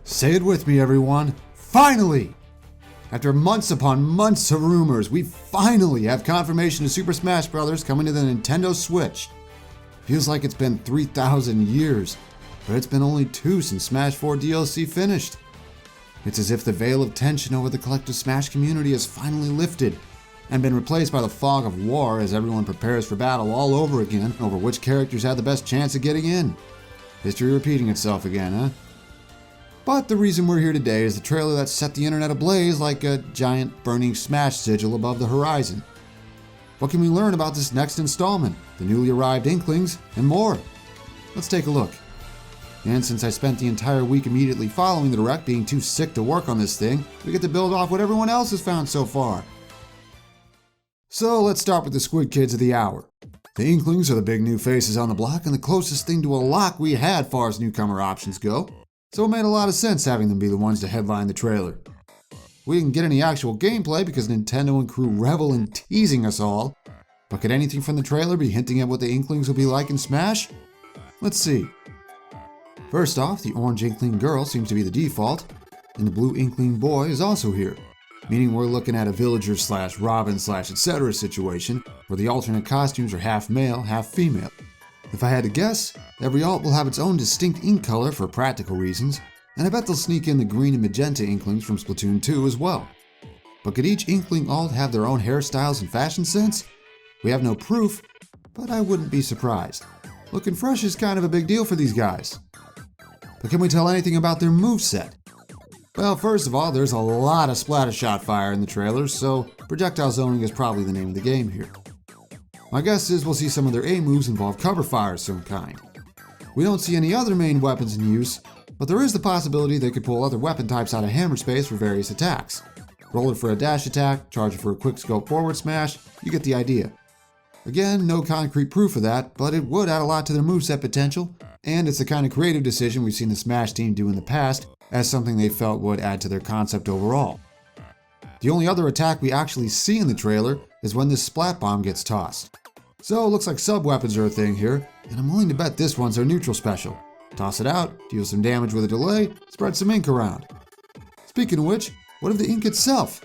Say it with me, everyone. Finally! After months upon months of rumors, we finally have confirmation of Super Smash Bros. Coming to the Nintendo Switch. Feels like it's been 3,000 years, but it's been only 2 since Smash 4 DLC finished. It's as if the veil of tension over the collective Smash community has finally lifted and been replaced by the fog of war as everyone prepares for battle all over again over which characters have the best chance of getting in. History repeating itself again, huh? But the reason we're here today is the trailer that set the internet ablaze like a giant burning Smash sigil above the horizon. What can we learn about this next installment, the newly arrived Inklings, and more? Let's take a look. And since I spent the entire week immediately following the Direct being too sick to work on this thing, we get to build off what everyone else has found so far. So let's start with the Squid Kids of the hour. The Inklings are the big new faces on the block and the closest thing to a lock we had far as newcomer options go. So it made a lot of sense having them be the ones to headline the trailer. We didn't get any actual gameplay because Nintendo and crew revel in teasing us all, but could anything from the trailer be hinting at what the Inklings will be like in Smash? Let's see. First off, the orange Inkling girl seems to be the default, and the blue Inkling boy is also here, meaning we're looking at a villager / Robin / etc. situation where the alternate costumes are half male, half female. If I had to guess, every alt will have its own distinct ink color for practical reasons, and I bet they'll sneak in the green and magenta Inklings from Splatoon 2 as well. But could each Inkling alt have their own hairstyles and fashion sense? We have no proof, but I wouldn't be surprised. Looking fresh is kind of a big deal for these guys. But can we tell anything about their moveset? Well, first of all, there's a lot of splattershot fire in the trailers, so projectile zoning is probably the name of the game here. My guess is we'll see some of their A moves involve cover fire of some kind. We don't see any other main weapons in use, but there is the possibility they could pull other weapon types out of hammer space for various attacks. Roll it for a dash attack, charge it for a quick scope forward smash, you get the idea. Again, no concrete proof of that, but it would add a lot to their moveset potential, and it's the kind of creative decision we've seen the Smash team do in the past as something they felt would add to their concept overall. The only other attack we actually see in the trailer is when this splat bomb gets tossed. So it looks like sub-weapons are a thing here, and I'm willing to bet this one's their neutral special. Toss it out, deal some damage with a delay, spread some ink around. Speaking of which, what of the ink itself?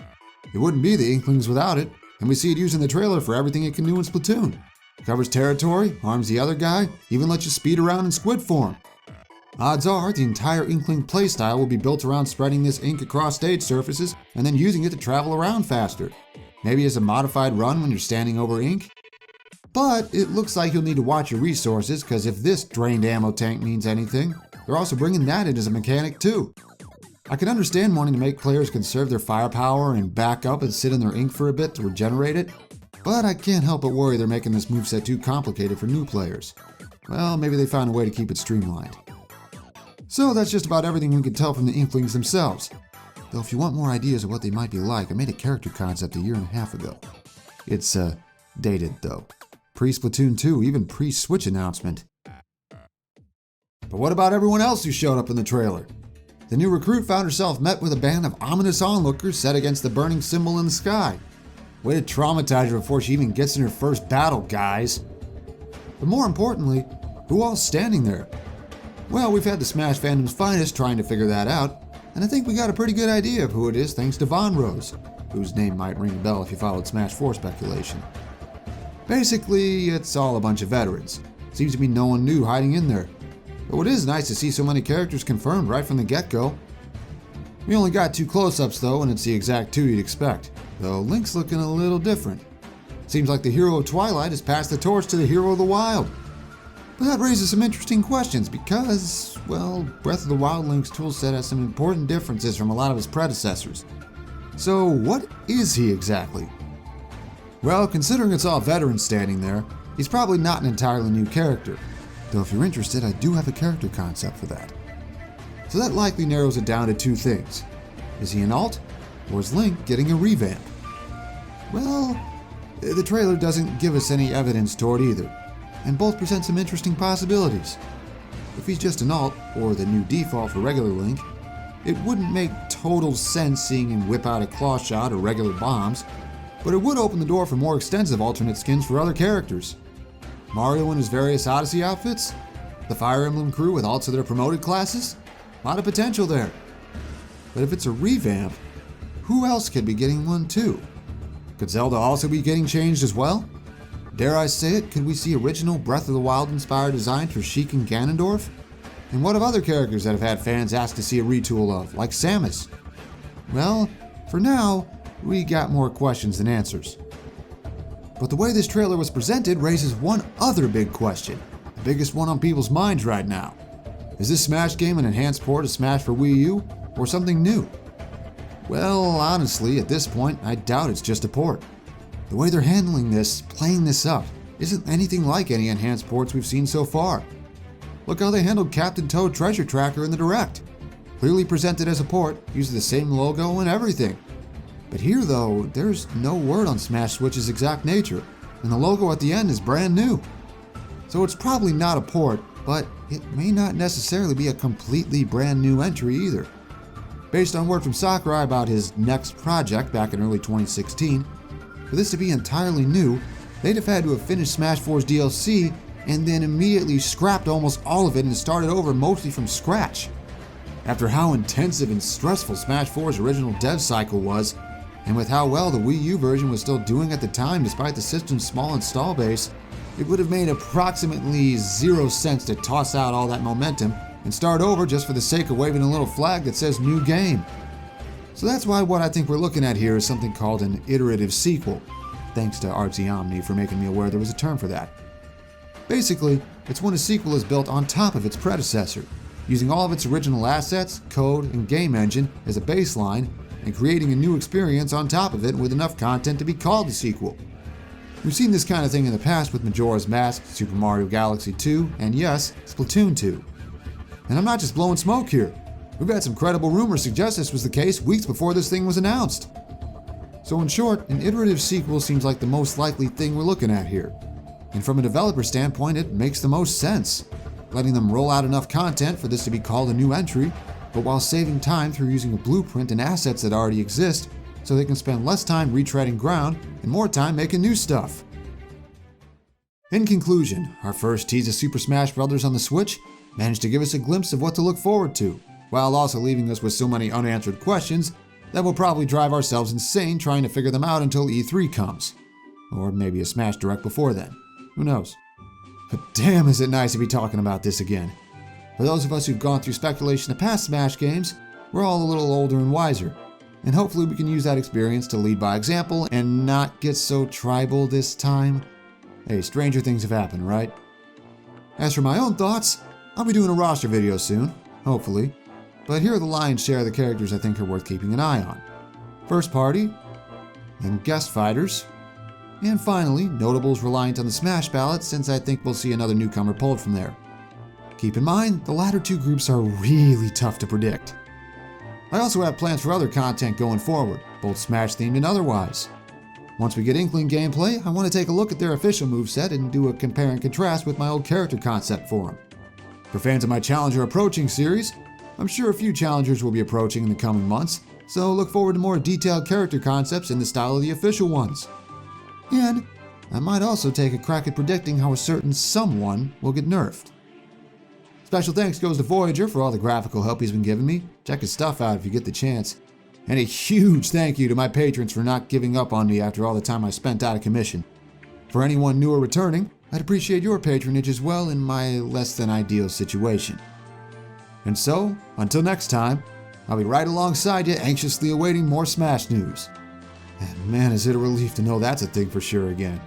It wouldn't be the Inklings without it, and we see it used in the trailer for everything it can do in Splatoon. Covers territory, harms the other guy, even lets you speed around in squid form. Odds are the entire Inkling playstyle will be built around spreading this ink across stage surfaces and then using it to travel around faster. Maybe as a modified run when you're standing over ink? But it looks like you'll need to watch your resources because if this drained ammo tank means anything, they're also bringing that in as a mechanic too. I can understand wanting to make players conserve their firepower and back up and sit in their ink for a bit to regenerate it, but I can't help but worry they're making this moveset too complicated for new players. Well, maybe they found a way to keep it streamlined. So that's just about everything we can tell from the Inklings themselves. Though if you want more ideas of what they might be like, I made a character concept 1.5 years ago. It's, dated though. Pre-Splatoon 2, even pre-Switch announcement. But what about everyone else who showed up in the trailer? The new recruit found herself met with a band of ominous onlookers set against the burning symbol in the sky. Way to traumatize her before she even gets in her first battle, guys. But more importantly, who all's standing there? Well, we've had the Smash fandom's finest trying to figure that out, and I think we got a pretty good idea of who it is thanks to Von Rose, whose name might ring a bell if you followed Smash 4 speculation. Basically, it's all a bunch of veterans. Seems to be no one new hiding in there. Though it is nice to see so many characters confirmed right from the get-go. We only got 2 close-ups though, and it's the exact 2 you'd expect, though Link's looking a little different. Seems like the hero of Twilight has passed the torch to the hero of the Wild. But that raises some interesting questions because, well, Breath of the Wild Link's toolset has some important differences from a lot of his predecessors. So what is he exactly? Well, considering it's all veterans standing there, he's probably not an entirely new character. Though if you're interested, I do have a character concept for that. So that likely narrows it down to 2 things. Is he an alt, or is Link getting a revamp? Well, the trailer doesn't give us any evidence toward either, and both present some interesting possibilities. If he's just an alt, or the new default for regular Link, it wouldn't make total sense seeing him whip out a claw shot or regular bombs, but it would open the door for more extensive alternate skins for other characters. Mario in his various Odyssey outfits? The Fire Emblem crew with alts of their promoted classes? A lot of potential there. but if it's a revamp, who else could be getting one too? Could Zelda also be getting changed as well? Dare I say it, could we see original Breath of the Wild inspired designs for Sheik and Ganondorf? And what of other characters that have had fans ask to see a retool of, like Samus? Well, for now, we got more questions than answers. But the way this trailer was presented raises one other big question, the biggest one on people's minds right now. Is this Smash game an enhanced port of Smash for Wii U, or something new? Well, honestly, at this point, I doubt it's just a port. The way they're handling this, playing this up, isn't anything like any enhanced ports we've seen so far. Look how they handled Captain Toad Treasure Tracker in the Direct. Clearly presented as a port, using the same logo and everything. But here though, there's no word on Smash Switch's exact nature, and the logo at the end is brand new. So it's probably not a port, but it may not necessarily be a completely brand new entry either. Based on word from Sakurai about his next project back in early 2016, for this to be entirely new, they'd have had to have finished Smash 4's DLC and then immediately scrapped almost all of it and started over mostly from scratch. After how intensive and stressful Smash 4's original dev cycle was, and with how well the Wii U version was still doing at the time despite the system's small install base, it would have made approximately 0 sense to toss out all that momentum and start over just for the sake of waving a little flag that says new game. So that's why what I think we're looking at here is something called an iterative sequel. Thanks to Artsy Omni for making me aware there was a term for that. Basically, it's when a sequel is built on top of its predecessor, using all of its original assets, code, and game engine as a baseline, and creating a new experience on top of it with enough content to be called a sequel. We've seen this kind of thing in the past with Majora's Mask, Super Mario Galaxy 2, and yes, Splatoon 2. And I'm not just blowing smoke here. We've had some credible rumors suggest this was the case weeks before this thing was announced. So in short, an iterative sequel seems like the most likely thing we're looking at here. And from a developer standpoint, it makes the most sense, letting them roll out enough content for this to be called a new entry, but while saving time through using a blueprint and assets that already exist, so they can spend less time retreading ground and more time making new stuff. In conclusion, our first tease of Super Smash Bros. On the Switch managed to give us a glimpse of what to look forward to, while also leaving us with so many unanswered questions that we'll probably drive ourselves insane trying to figure them out until E3 comes. Or maybe a Smash Direct before then. Who knows? But damn is it nice to be talking about this again. For those of us who've gone through speculation of past Smash games, we're all a little older and wiser. And hopefully we can use that experience to lead by example and not get so tribal this time. Hey, stranger things have happened, right? As for my own thoughts, I'll be doing a roster video soon, hopefully. But here are the lion's share of the characters I think are worth keeping an eye on. First party, then guest fighters, and finally, notables reliant on the Smash ballot since I think we'll see another newcomer pulled from there. Keep in mind, the latter two groups are really tough to predict. I also have plans for other content going forward, both Smash themed and otherwise. Once we get Inkling gameplay, I want to take a look at their official moveset and do a compare and contrast with my old character concept for them. For fans of my Challenger Approaching series, I'm sure a few challengers will be approaching in the coming months, so look forward to more detailed character concepts in the style of the official ones. And I might also take a crack at predicting how a certain someone will get nerfed. Special thanks goes to Voyager for all the graphical help he's been giving me. Check his stuff out if you get the chance. And a huge thank you to my patrons for not giving up on me after all the time I spent out of commission. For anyone new or returning, I'd appreciate your patronage as well in my less than ideal situation. And so, until next time, I'll be right alongside you, anxiously awaiting more Smash news. And man, is it a relief to know that's a thing for sure again.